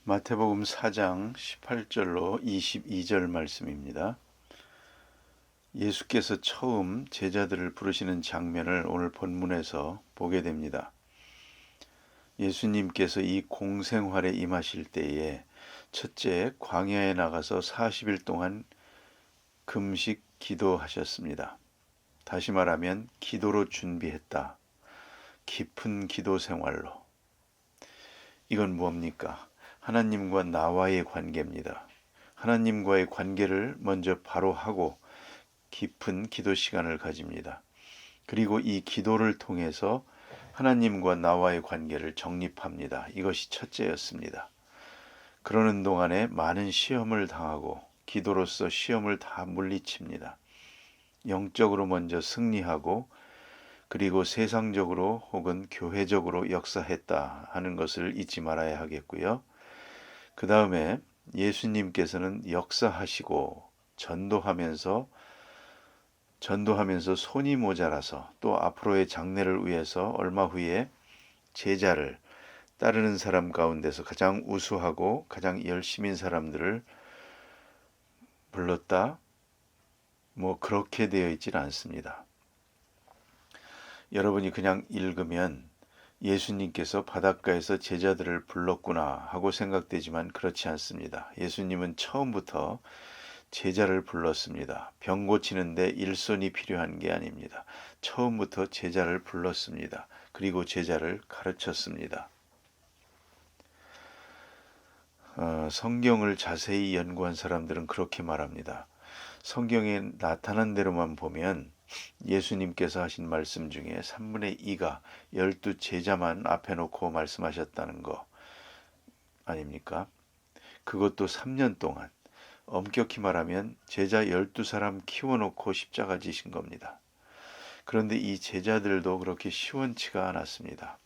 마태복음 4장 18절로 22절 말씀입니다. 예수께서 처음 제자들을 부르시는 장면을 오늘 본문에서 보게 됩니다. 예수님께서 이 공생활에 임하실 때에 첫째 광야에 나가서 40일 동안 금식 기도하셨습니다. 다시 말하면 기도로 준비했다. 깊은 기도 생활로. 이건 뭡니까? 하나님과 나와의 관계입니다. 하나님과의 관계를 먼저 바로 하고 깊은 기도 시간을 가집니다. 그리고 이 기도를 통해서 하나님과 나와의 관계를 정립합니다. 이것이 첫째였습니다. 그러는 동안에 많은 시험을 당하고 기도로서 시험을 다 물리칩니다. 영적으로 먼저 승리하고 그리고 세상적으로 혹은 교회적으로 역사했다 하는 것을 잊지 말아야 하겠고요. 그 다음에 예수님께서는 역사하시고 전도하면서 손이 모자라서 또 앞으로의 장래를 위해서 얼마 후에 제자를 따르는 사람 가운데서 가장 우수하고 가장 열심인 사람들을 불렀다. 그렇게 되어 있지는 않습니다. 여러분이 그냥 읽으면 예수님께서 바닷가에서 제자들을 불렀구나 하고 생각되지만 그렇지 않습니다. 예수님은 처음부터 제자를 불렀습니다. 병 고치는데 일손이 필요한 게 아닙니다. 처음부터 제자를 불렀습니다. 그리고 제자를 가르쳤습니다. 성경을 자세히 연구한 사람들은 그렇게 말합니다. 성경에 나타난 대로만 보면 예수님께서 하신 말씀 중에 3분의 2가 12제자만 앞에 놓고 말씀하셨다는 거 아닙니까? 그것도 3년 동안 엄격히 말하면 제자 12사람 키워놓고 십자가 지신 겁니다. 그런데 이 제자들도 그렇게 시원치가 않았습니다.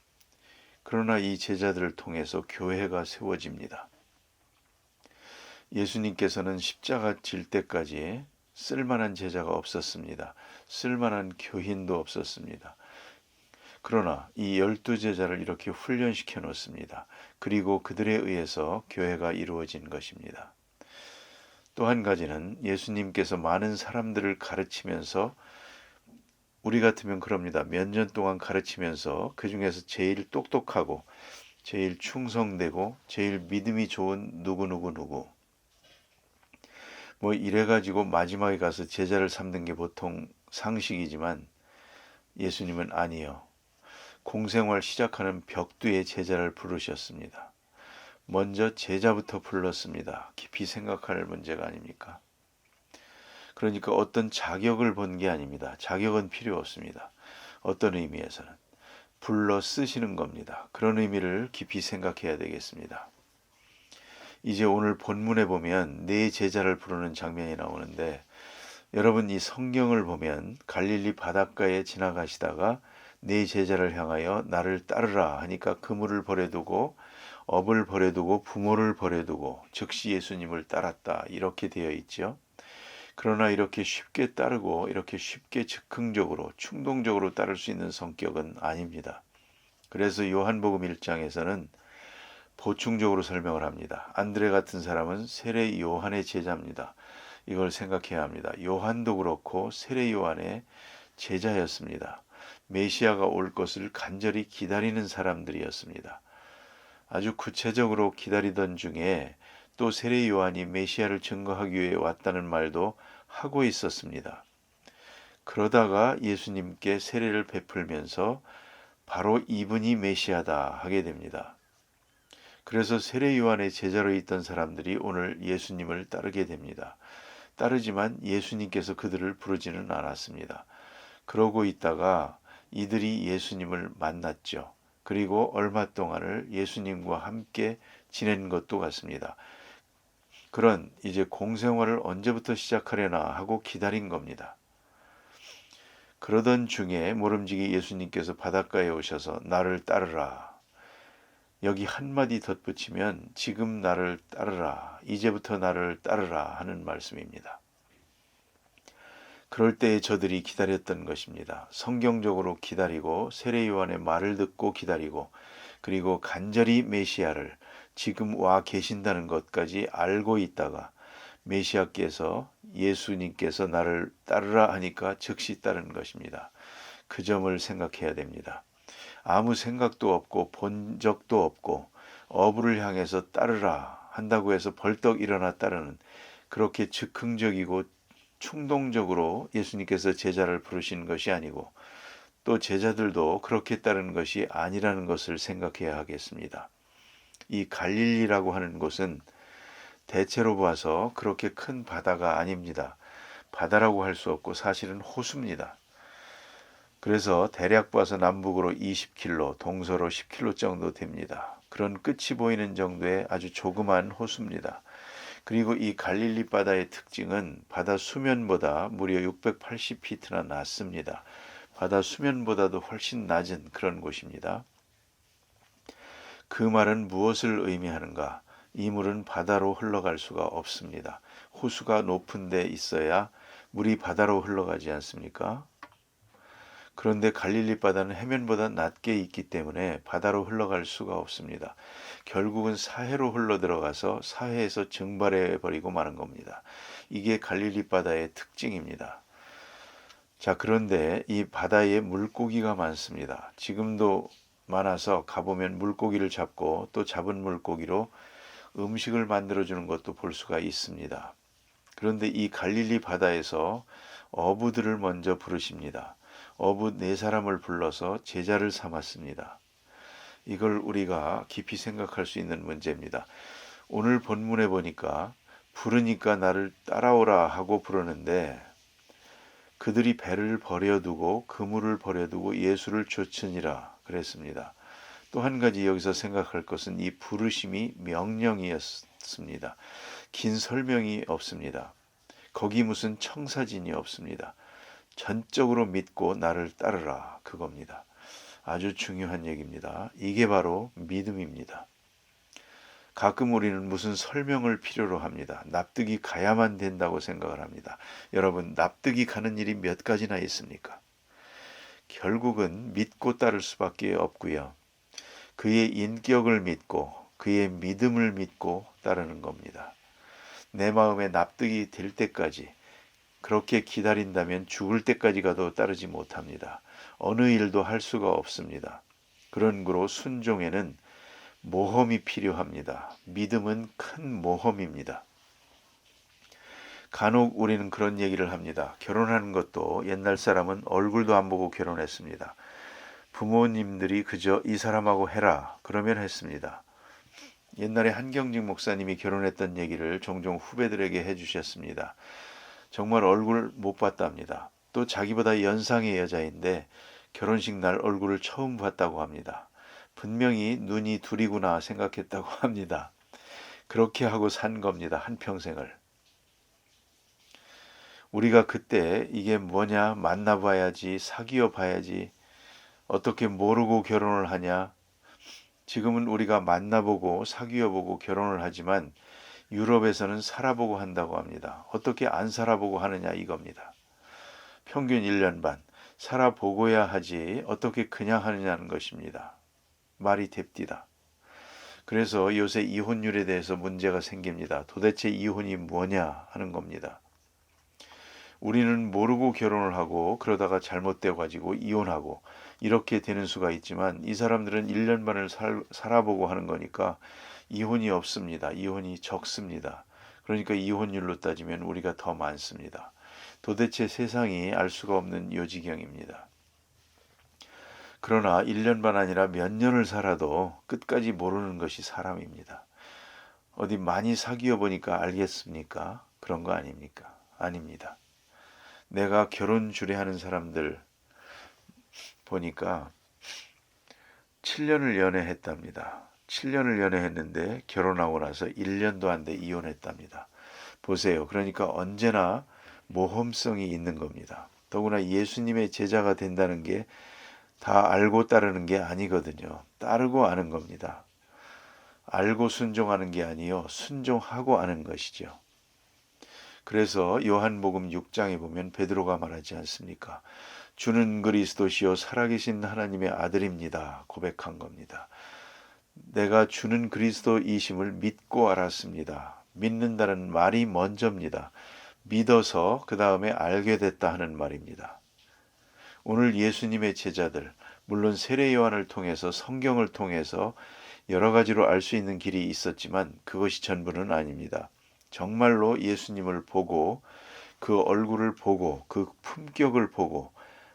그러나 이 제자들을 통해서 교회가 세워집니다. 예수님께서는 십자가 질 때까지 쓸만한 제자가 없었습니다. 쓸만한 교인도 없었습니다. 그러나 이 12제자를 이렇게 훈련시켜 놓습니다. 그리고 그들에 의해서 교회가 이루어진 것입니다. 또 한 가지는 예수님께서 많은 사람들을 가르치면서 우리 같으면 그럽니다. 몇 년 동안 가르치면서 그 중에서 제일 똑똑하고 제일 충성되고 제일 믿음이 좋은 누구 이래가지고 마지막에 가서 제자를 삼는 게 보통 상식이지만 예수님은 아니요. 공생활 시작하는 벽두에 제자를 부르셨습니다. 먼저 제자부터 불렀습니다. 깊이 생각할 문제가 아닙니까? 그러니까 어떤 자격을 본 게 아닙니다. 자격은 필요 없습니다. 어떤 의미에서는 불러 쓰시는 겁니다. 그런 의미를 깊이 생각해야 되겠습니다. 이제 오늘 본문에 보면 네 제자를 부르는 장면이 나오는데 여러분 이 성경을 보면 갈릴리 바닷가에 지나가시다가 네 제자를 향하여 나를 따르라 하니까 그물을 버려두고 업을 버려두고 부모를 버려두고 즉시 예수님을 따랐다 이렇게 되어 있죠. 그러나 이렇게 쉽게 따르고 이렇게 쉽게 즉흥적으로 충동적으로 따를 수 있는 성격은 아닙니다. 그래서 요한복음 1장에서는 보충적으로 설명을 합니다. 안드레 같은 사람은 세례 요한의 제자입니다. 이걸 생각해야 합니다. 요한도 그렇고 세례 요한의 제자였습니다. 메시아가 올 것을 간절히 기다리는 사람들이었습니다. 아주 구체적으로 기다리던 중에 또 세례 요한이 메시아를 증거하기 위해 왔다는 말도 하고 있었습니다. 그러다가 예수님께 세례를 베풀면서 바로 이분이 메시아다 하게 됩니다. 그래서 세례 요한의 제자로 있던 사람들이 오늘 예수님을 따르게 됩니다. 따르지만 예수님께서 그들을 부르지는 않았습니다. 그러고 있다가 이들이 예수님을 만났죠. 그리고 얼마 동안을 예수님과 함께 지낸 것도 같습니다. 그런 이제 공생활을 언제부터 시작하려나 하고 기다린 겁니다. 그러던 중에 모름지기 예수님께서 바닷가에 오셔서 나를 따르라. 여기 한마디 덧붙이면 지금 나를 따르라. 이제부터 나를 따르라 하는 말씀입니다. 그럴 때에 저들이 기다렸던 것입니다. 성경적으로 기다리고 세례 요한의 말을 듣고 기다리고 그리고 간절히 메시아를 지금 와 계신다는 것까지 알고 있다가 메시아께서 예수님께서 나를 따르라 하니까 즉시 따르는 것입니다. 그 점을 생각해야 됩니다. 아무 생각도 없고 본 적도 없고 어부를 향해서 따르라 한다고 해서 벌떡 일어나 따르는, 그렇게 즉흥적이고 충동적으로 예수님께서 제자를 부르시는 것이 아니고 또 제자들도 그렇게 따르는 것이 아니라는 것을 생각해야 하겠습니다. 이 갈릴리라고 하는 곳은 대체로 봐서 그렇게 큰 바다가 아닙니다. 바다라고 할 수 없고 사실은 호수입니다. 그래서 대략 봐서 남북으로 20km, 동서로 10km 정도 됩니다. 그런 끝이 보이는 정도의 아주 조그만 호수입니다. 그리고 이 갈릴리 바다의 특징은 바다 수면보다 무려 680피트나 낮습니다. 바다 수면보다도 훨씬 낮은 그런 곳입니다. 그 말은 무엇을 의미하는가? 이 물은 바다로 흘러갈 수가 없습니다. 호수가 높은 데 있어야 물이 바다로 흘러가지 않습니까? 그런데 갈릴리 바다는 해면보다 낮게 있기 때문에 바다로 흘러갈 수가 없습니다. 결국은 사해로 흘러들어가서 사해에서 증발해 버리고 마는 겁니다. 이게 갈릴리 바다의 특징입니다. 자, 그런데 이 바다에 물고기가 많습니다. 지금도 많아서 가보면 물고기를 잡고 또 잡은 물고기로 음식을 만들어주는 것도 볼 수가 있습니다. 그런데 이 갈릴리 바다에서 어부들을 먼저 부르십니다. 어부 4사람을 불러서 제자를 삼았습니다. 이걸 우리가 깊이 생각할 수 있는 문제입니다. 오늘 본문에 보니까 부르니까 나를 따라오라 하고 부르는데 그들이 배를 버려두고 그물을 버려두고 예수를 쫓으니라 그랬습니다. 또 한 가지 여기서 생각할 것은 이 부르심이 명령이었습니다. 긴 설명이 없습니다. 거기 무슨 청사진이 없습니다. 전적으로 믿고 나를 따르라, 그겁니다. 아주 중요한 얘기입니다. 이게 바로 믿음입니다. 가끔 우리는 무슨 설명을 필요로 합니다. 납득이 가야만 된다고 생각을 합니다. 여러분, 납득이 가는 일이 몇 가지나 있습니까? 결국은 믿고 따를 수밖에 없고요. 그의 인격을 믿고 그의 믿음을 믿고 따르는 겁니다. 내 마음에 납득이 될 때까지 그렇게 기다린다면 죽을 때까지 가도 따르지 못합니다. 어느 일도 할 수가 없습니다. 그런 거로 순종에는 모험이 필요합니다. 믿음은 큰 모험입니다. 간혹 우리는 그런 얘기를 합니다. 결혼하는 것도 옛날 사람은 얼굴도 안 보고 결혼했습니다. 부모님들이 그저 이 사람하고 해라 그러면 했습니다. 옛날에 한경직 목사님이 결혼했던 얘기를 종종 후배들에게 해주셨습니다. 정말 얼굴 못 봤답니다. 또 자기보다 연상의 여자인데 결혼식 날 얼굴을 처음 봤다고 합니다. 분명히 눈이 둘이구나 생각했다고 합니다. 그렇게 하고 산 겁니다. 한평생을. 우리가 그때 이게 뭐냐, 만나봐야지, 사귀어 봐야지, 어떻게 모르고 결혼을 하냐. 지금은 우리가 만나보고 사귀어보고 결혼을 하지만 유럽에서는 살아보고 한다고 합니다. 어떻게 안 살아보고 하느냐 이겁니다. 평균 1년 반. 살아보고야 하지 어떻게 그냥 하느냐는 것입니다. 말이 됩디다. 그래서 요새 이혼율에 대해서 문제가 생깁니다. 도대체 이혼이 뭐냐 하는 겁니다. 우리는 모르고 결혼을 하고 그러다가 잘못되어 가지고 이혼하고 이렇게 되는 수가 있지만 이 사람들은 1년 반을 살아보고 하는 거니까 이혼이 없습니다. 이혼이 적습니다. 그러니까 이혼율로 따지면 우리가 더 많습니다. 도대체 세상이 알 수가 없는 요지경입니다. 그러나 1년 반 아니라 몇 년을 살아도 끝까지 모르는 것이 사람입니다. 어디 많이 사귀어 보니까 알겠습니까? 그런 거 아닙니까? 아닙니다. 내가 결혼 주례하는 사람들 보니까 7년을 연애했답니다. 7년을 연애했는데 결혼하고 나서 1년도 안 돼 이혼했답니다. 보세요. 그러니까 언제나 모험성이 있는 겁니다. 더구나 예수님의 제자가 된다는 게 다 알고 따르는 게 아니거든요. 따르고 아는 겁니다. 알고 순종하는 게 아니요. 순종하고 아는 것이죠. 그래서 요한복음 6장에 보면 베드로가 말하지 않습니까? 주는 그리스도시요 살아계신 하나님의 아들입니다. 고백한 겁니다. 내가 주는 그리스도이심을 믿고 알았습니다. 믿는다는 말이 먼저입니다. 믿어서 그 다음에 알게 됐다 하는 말입니다. 오늘 예수님의 제자들, 물론 세례 요한을 통해서 성경을 통해서 여러 가지로 알 수 있는 길이 있었지만 그것이 전부는 아닙니다. 정말로 예수님을 보고 그 얼굴을 보고 그 품격을 보고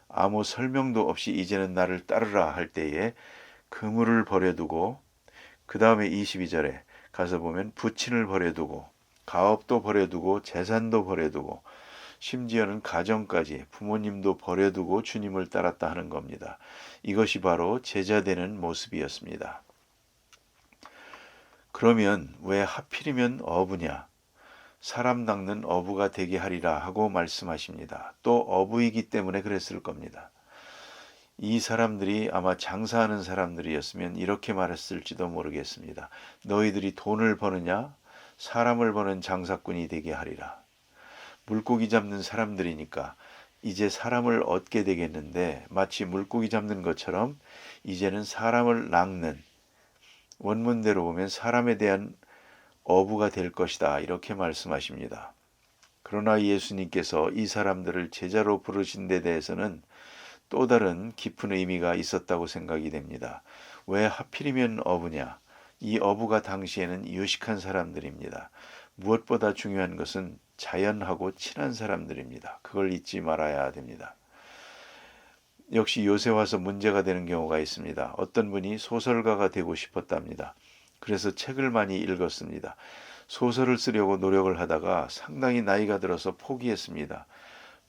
아무 설명도 없이 이제는 나를 따르라 할 때에 그물을 버려두고 그 다음에 22절에 가서 보면 부친을 버려두고 가업도 버려두고 재산도 버려두고 심지어는 가정까지 부모님도 버려두고 주님을 따랐다 하는 겁니다. 이것이 바로 제자되는 모습이었습니다. 그러면 왜 하필이면 어부냐? 사람 낚는 어부가 되게 하리라 하고 말씀하십니다. 또 어부이기 때문에 그랬을 겁니다. 이 사람들이 아마 장사하는 사람들이었으면 이렇게 말했을지도 모르겠습니다. 너희들이 돈을 버느냐? 사람을 버는 장사꾼이 되게 하리라. 물고기 잡는 사람들이니까 이제 사람을 얻게 되겠는데 마치 물고기 잡는 것처럼 이제는 사람을 낚는, 원문대로 보면 사람에 대한 어부가 될 것이다 이렇게 말씀하십니다. 그러나 예수님께서 이 사람들을 제자로 부르신 데 대해서는 또 다른 깊은 의미가 있었다고 생각이 됩니다. 왜 하필이면 어부냐? 이 어부가 당시에는 유식한 사람들입니다. 무엇보다 중요한 것은 자연하고 친한 사람들입니다. 그걸 잊지 말아야 됩니다. 역시 요새 와서 문제가 되는 경우가 있습니다. 어떤 분이 소설가가 되고 싶었답니다. 그래서 책을 많이 읽었습니다. 소설을 쓰려고 노력을 하다가 상당히 나이가 들어서 포기했습니다.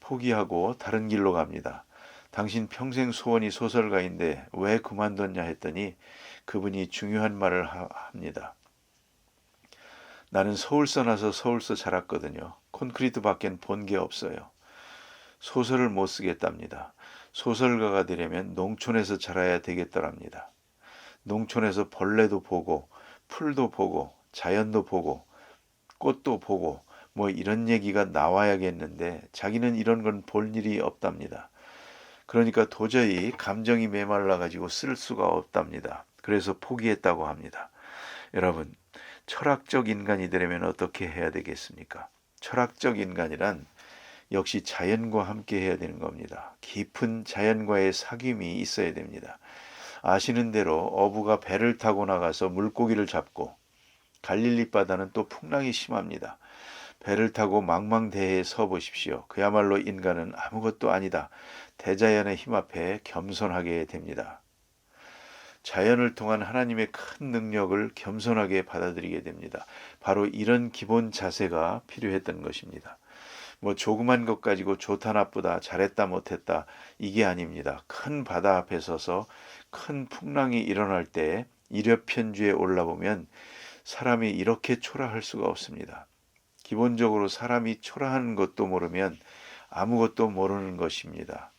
포기하고 다른 길로 갑니다. 당신 평생 소원이 소설가인데 왜 그만뒀냐 했더니 그분이 중요한 말을 합니다. 나는 서울서 나서 서울서 자랐거든요. 콘크리트 밖엔 본 게 없어요. 소설을 못 쓰겠답니다. 소설가가 되려면 농촌에서 자라야 되겠더랍니다. 농촌에서 벌레도 보고 풀도 보고 자연도 보고 꽃도 보고 뭐 이런 얘기가 나와야겠는데 자기는 이런 건 볼 일이 없답니다. 그러니까 도저히 감정이 메말라 가지고 쓸 수가 없답니다. 그래서 포기했다고 합니다. 여러분, 철학적 인간이 되려면 어떻게 해야 되겠습니까? 철학적 인간이란 역시 자연과 함께 해야 되는 겁니다. 깊은 자연과의 사귐이 있어야 됩니다. 아시는 대로 어부가 배를 타고 나가서 물고기를 잡고 갈릴리 바다는 또 풍랑이 심합니다. 배를 타고 망망대해에 서 보십시오. 그야말로 인간은 아무것도 아니다. 대자연의 힘 앞에 겸손하게 됩니다. 자연을 통한 하나님의 큰 능력을 겸손하게 받아들이게 됩니다. 바로 이런 기본 자세가 필요했던 것입니다. 뭐 조그만 것 가지고 좋다 나쁘다 잘했다 못했다 이게 아닙니다. 큰 바다 앞에 서서 큰 풍랑이 일어날 때 이력편주에 올라보면 사람이 이렇게 초라할 수가 없습니다. 기본적으로 사람이 초라하는 것도 모르면 아무것도 모르는 것입니다.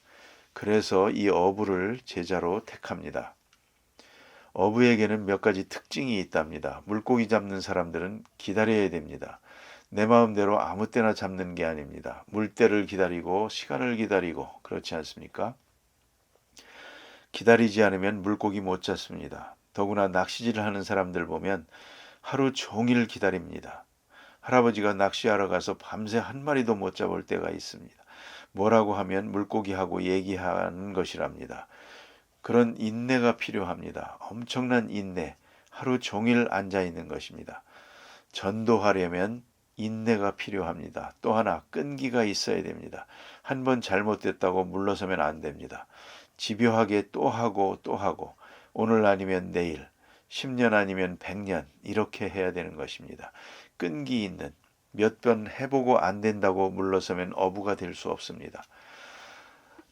그래서 이 어부를 제자로 택합니다. 어부에게는 몇 가지 특징이 있답니다. 물고기 잡는 사람들은 기다려야 됩니다. 내 마음대로 아무 때나 잡는 게 아닙니다. 물때를 기다리고 시간을 기다리고 그렇지 않습니까? 기다리지 않으면 물고기 못 잡습니다. 더구나 낚시질을 하는 사람들 보면 하루 종일 기다립니다. 할아버지가 낚시하러 가서 밤새 한 마리도 못 잡을 때가 있습니다. 뭐라고 하면 물고기하고 얘기하는 것이랍니다. 그런 인내가 필요합니다. 엄청난 인내, 하루 종일 앉아 있는 것입니다. 전도하려면 인내가 필요합니다. 또 하나 끈기가 있어야 됩니다. 한 번 잘못됐다고 물러서면 안 됩니다. 집요하게 또 하고 또 하고 오늘 아니면 내일 10년 아니면 100년 이렇게 해야 되는 것입니다. 끈기 있는 몇 번 해보고 안 된다고 물러서면 어부가 될 수 없습니다.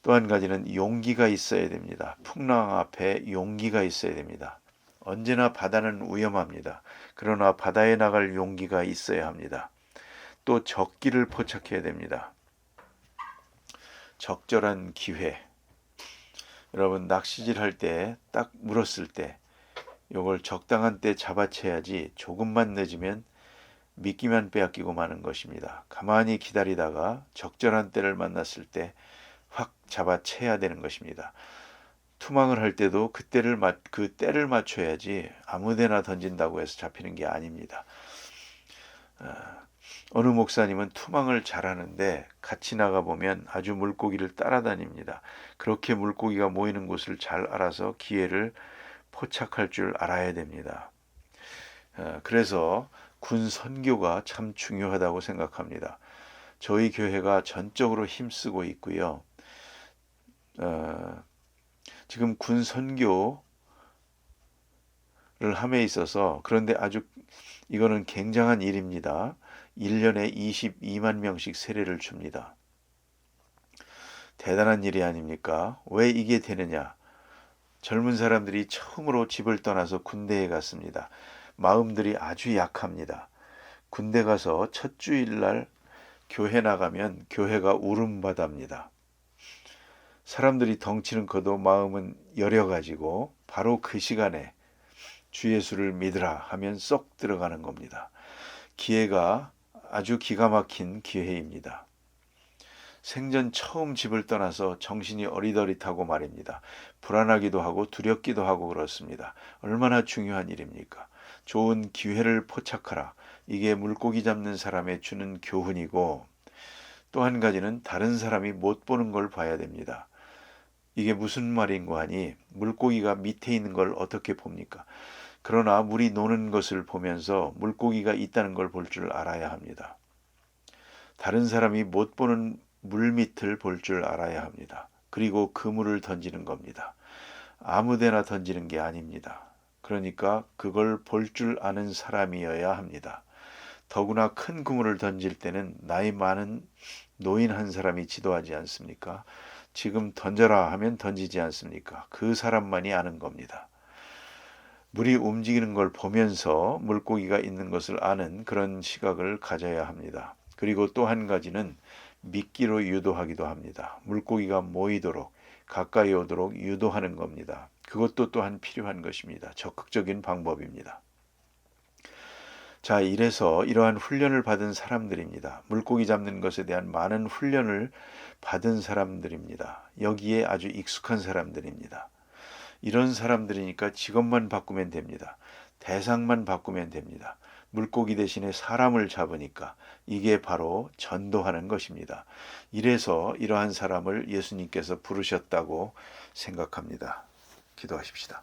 또 한 가지는 용기가 있어야 됩니다. 풍랑 앞에 용기가 있어야 됩니다. 언제나 바다는 위험합니다. 그러나 바다에 나갈 용기가 있어야 합니다. 또 적기를 포착해야 됩니다. 적절한 기회. 여러분 낚시질 할 때 딱 물었을 때 요걸 적당한 때 잡아채야지 조금만 늦으면 미끼만 빼앗기고 마는 것입니다. 가만히 기다리다가 적절한 때를 만났을 때 확 잡아채야 되는 것입니다. 투망을 할 때도 그 때를 맞춰야지 아무데나 던진다고 해서 잡히는 게 아닙니다. 어느 목사님은 투망을 잘하는데 같이 나가보면 아주 물고기를 따라다닙니다. 그렇게 물고기가 모이는 곳을 잘 알아서 기회를 포착할 줄 알아야 됩니다. 그래서 군 선교가 참 중요하다고 생각합니다. 저희 교회가 전적으로 힘쓰고 있고요. 지금 군 선교를 함에 있어서, 그런데 아주 이거는 굉장한 일입니다. 1년에 22만 명씩 세례를 줍니다. 대단한 일이 아닙니까? 왜 이게 되느냐? 젊은 사람들이 처음으로 집을 떠나서 군대에 갔습니다. 마음들이 아주 약합니다. 군대 가서 첫 주일날 교회 나가면 교회가 울음바다입니다. 사람들이 덩치는 커도 마음은 여려가지고 바로 그 시간에 주 예수를 믿으라 하면 쏙 들어가는 겁니다. 기회가 아주 기가 막힌 기회입니다. 생전 처음 집을 떠나서 정신이 어리더릿하고 말입니다. 불안하기도 하고 두렵기도 하고 그렇습니다. 얼마나 중요한 일입니까? 좋은 기회를 포착하라. 이게 물고기 잡는 사람의 주는 교훈이고, 또 한 가지는 다른 사람이 못 보는 걸 봐야 됩니다. 이게 무슨 말인고 하니, 물고기가 밑에 있는 걸 어떻게 봅니까? 그러나 물이 노는 것을 보면서 물고기가 있다는 걸 볼 줄 알아야 합니다. 다른 사람이 못 보는 물밑을 볼 줄 알아야 합니다. 그리고 그물을 던지는 겁니다. 아무데나 던지는 게 아닙니다. 그러니까 그걸 볼 줄 아는 사람이어야 합니다. 더구나 큰 그물을 던질 때는 나이 많은 노인 한 사람이 지도하지 않습니까? 지금 던져라 하면 던지지 않습니까? 그 사람만이 아는 겁니다. 물이 움직이는 걸 보면서 물고기가 있는 것을 아는 그런 시각을 가져야 합니다. 그리고 또 한 가지는 미끼로 유도하기도 합니다. 물고기가 모이도록, 가까이 오도록 유도하는 겁니다. 그것도 또한 필요한 것입니다. 적극적인 방법입니다. 자, 이래서 이러한 훈련을 받은 사람들입니다. 물고기 잡는 것에 대한 많은 훈련을 받은 사람들입니다. 여기에 아주 익숙한 사람들입니다. 이런 사람들이니까 직업만 바꾸면 됩니다. 대상만 바꾸면 됩니다. 물고기 대신에 사람을 잡으니까 이게 바로 전도하는 것입니다. 이래서 이러한 사람을 예수님께서 부르셨다고 생각합니다. 기도하십시다.